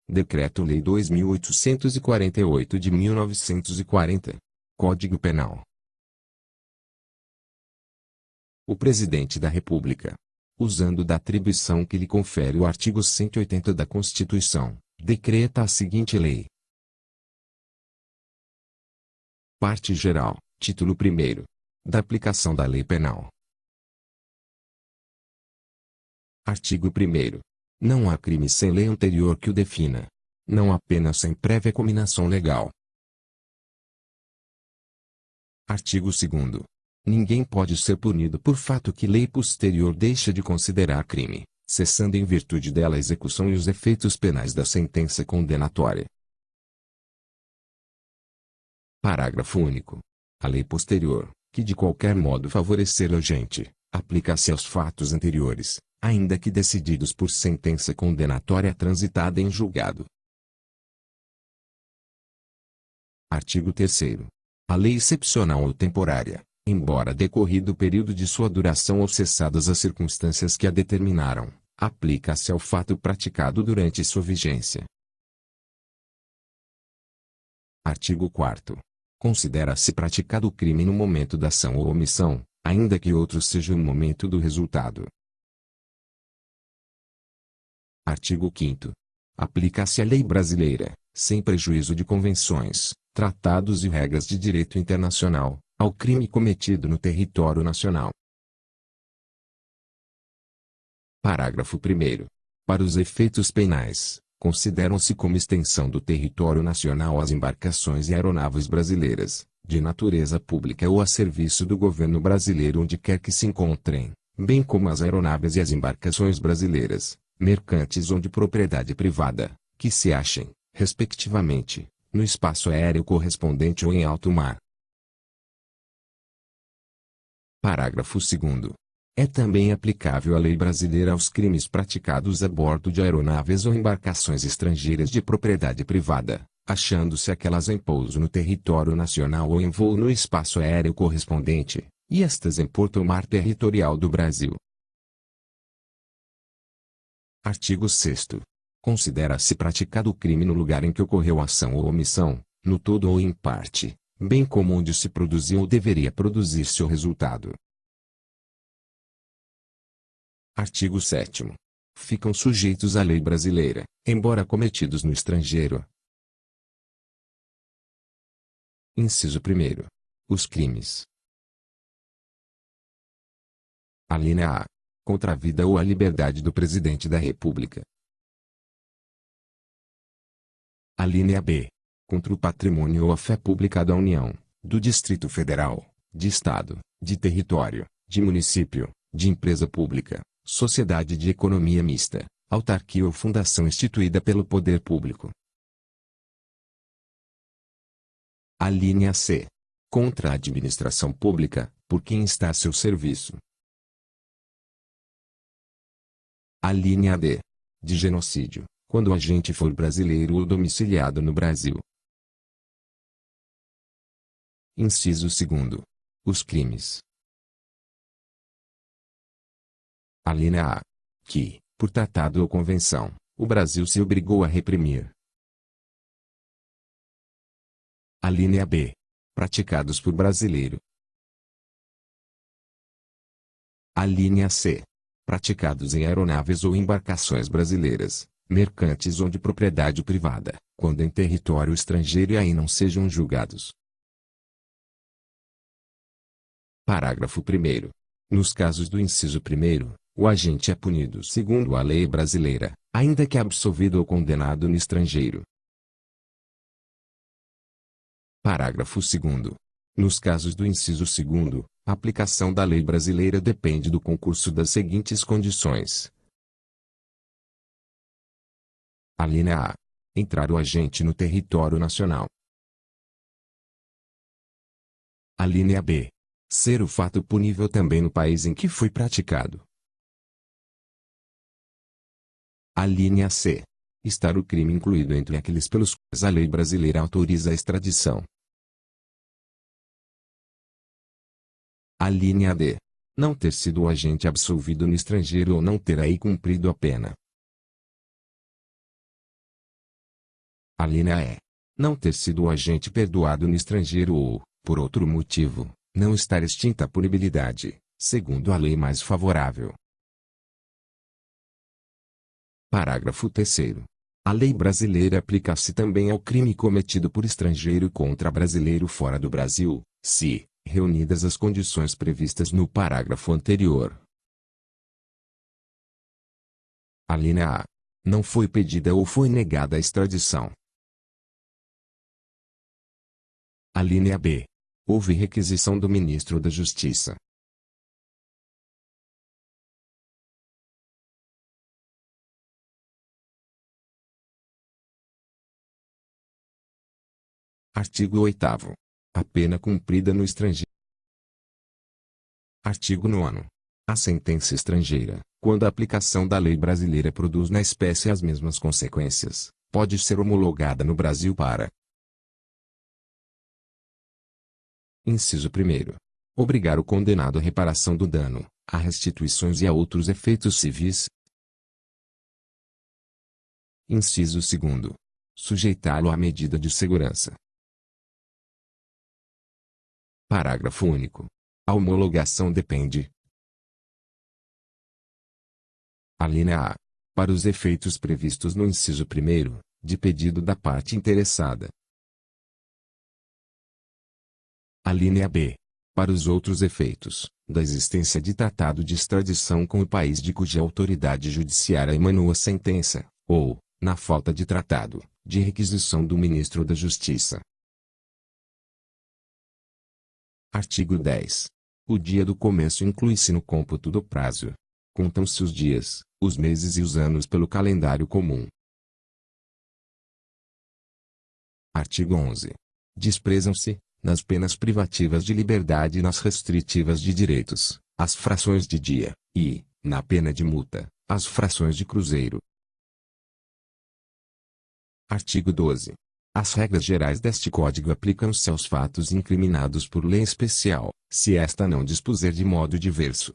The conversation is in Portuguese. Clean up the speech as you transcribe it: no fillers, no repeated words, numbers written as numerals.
Decreto-Lei 2848 de 1940. Código Penal. O Presidente da República, usando da atribuição que lhe confere o artigo 180 da Constituição, decreta a seguinte lei. Parte geral, título 1º. Da aplicação da Lei Penal. Artigo 1º. Não há crime sem lei anterior que o defina. Não há pena sem prévia cominação legal. Artigo 2º. Ninguém pode ser punido por fato que lei posterior deixa de considerar crime, cessando em virtude dela a execução e os efeitos penais da sentença condenatória. Parágrafo único. A lei posterior, que de qualquer modo favorecer o agente, aplica-se aos fatos anteriores, ainda que decididos por sentença condenatória transitada em julgado. Artigo 3º. A lei excepcional ou temporária, embora decorrido o período de sua duração ou cessadas as circunstâncias que a determinaram, aplica-se ao fato praticado durante sua vigência. Artigo 4º. Considera-se praticado o crime no momento da ação ou omissão, ainda que outro seja o momento do resultado. Artigo 5º. Aplica-se a lei brasileira, sem prejuízo de convenções, tratados e regras de direito internacional, ao crime cometido no território nacional. Parágrafo 1º. Para os efeitos penais, consideram-se como extensão do território nacional as embarcações e aeronaves brasileiras, de natureza pública ou a serviço do governo brasileiro onde quer que se encontrem, bem como as aeronaves e as embarcações brasileiras, mercantes ou de propriedade privada, que se achem, respectivamente, no espaço aéreo correspondente ou em alto mar. Parágrafo 2º. É também aplicável a lei brasileira aos crimes praticados a bordo de aeronaves ou embarcações estrangeiras de propriedade privada, achando-se aquelas em pouso no território nacional ou em voo no espaço aéreo correspondente, e estas em porto ou mar territorial do Brasil. Artigo 6º. Considera-se praticado o crime no lugar em que ocorreu a ação ou omissão, no todo ou em parte, bem como onde se produziu ou deveria produzir-se o resultado. Artigo 7º. Ficam sujeitos à lei brasileira, embora cometidos no estrangeiro. Inciso 1º. Os crimes. Alínea A. Contra a vida ou a liberdade do Presidente da República. Alínea B. Contra o patrimônio ou a fé pública da União, do Distrito Federal, de Estado, de território, de município, de empresa pública, sociedade de economia mista, autarquia ou fundação instituída pelo poder público. Alínea C. Contra a administração pública, por quem está a seu serviço. Alínea D. De genocídio, quando o agente for brasileiro ou domiciliado no Brasil. Inciso 2º. Os crimes. Alínea A. Que, por tratado ou convenção, o Brasil se obrigou a reprimir. Alínea B. Praticados por brasileiro. Alínea C. Praticados em aeronaves ou embarcações brasileiras, mercantes ou de propriedade privada, quando em território estrangeiro e aí não sejam julgados. Parágrafo 1º. Nos casos do inciso 1º, o agente é punido segundo a lei brasileira, ainda que absolvido ou condenado no estrangeiro. Parágrafo 2º. Nos casos do inciso 2º, a aplicação da lei brasileira depende do concurso das seguintes condições. Alínea A. Entrar o agente no território nacional. Alínea B. Ser o fato punível também no país em que foi praticado. Alínea C. Estar o crime incluído entre aqueles pelos quais a lei brasileira autoriza a extradição. Alínea D. Não ter sido o agente absolvido no estrangeiro ou não ter aí cumprido a pena. Alínea E. Não ter sido o agente perdoado no estrangeiro ou, por outro motivo, não estar extinta a punibilidade, segundo a lei mais favorável. Parágrafo 3º. A lei brasileira aplica-se também ao crime cometido por estrangeiro contra brasileiro fora do Brasil, se, reunidas as condições previstas no parágrafo anterior. Alínea A. Não foi pedida ou foi negada a extradição. Alínea B. Houve requisição do Ministro da Justiça. Artigo 8º. A pena cumprida no estrangeiro. Artigo 9º. A sentença estrangeira, quando a aplicação da lei brasileira produz na espécie as mesmas consequências, pode ser homologada no Brasil para: Inciso 1º. Obrigar o condenado à reparação do dano, a restituições e a outros efeitos civis. Inciso 2º. Sujeitá-lo à medida de segurança. Parágrafo único. A homologação depende: Alínea A. Para os efeitos previstos no inciso 1º, de pedido da parte interessada. Alínea B. Para os outros efeitos, da existência de tratado de extradição com o país de cuja autoridade judiciária emanou a sentença, ou, na falta de tratado, de requisição do Ministro da Justiça. Artigo 10. O dia do começo inclui-se no cômputo do prazo. Contam-se os dias, os meses e os anos pelo calendário comum. Artigo 11. Desprezam-se, nas penas privativas de liberdade e nas restritivas de direitos, as frações de dia, e, na pena de multa, as frações de cruzeiro. Artigo 12. As regras gerais deste Código aplicam-se aos fatos incriminados por lei especial, se esta não dispuser de modo diverso.